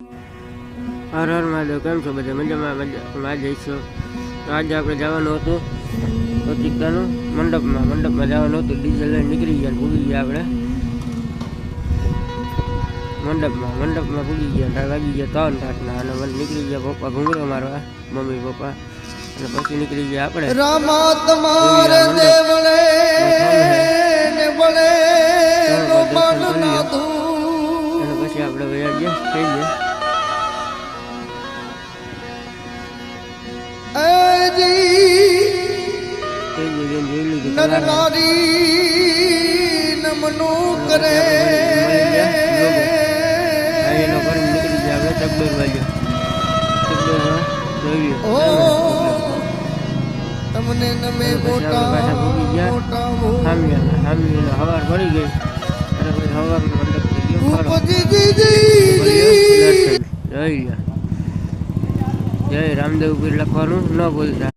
હર હર મહાદેવ. કેમ છો બધા? મજામાં જઈશું. તો આજે આપણે જવાનું હતું પ્રતિકાનું મંડપમાં જવાનું હતું. ડીઝલ લઈને નીકળી ગયા, ભૂલી ગયા આપણે મંડપમાં ભૂલી ગયા. વાગી ગયા 3 રાતના અને મને નીકળી ગયા પપ્પા ઘૂંઘરો મારવા, મમ્મી પપ્પા, અને પછી નીકળી ગયા આપણે રામા તમારે દેવળે ને બળે નો માનનાથું. અને પછી આપણે વયા ગયા થઈ ગયા. તમને નમે હવાર પડી ગઈ અને પછી હવાર મંડપ થઈ ગયો. જય રામદેવ પીર લખવાનું ન ભૂલતા.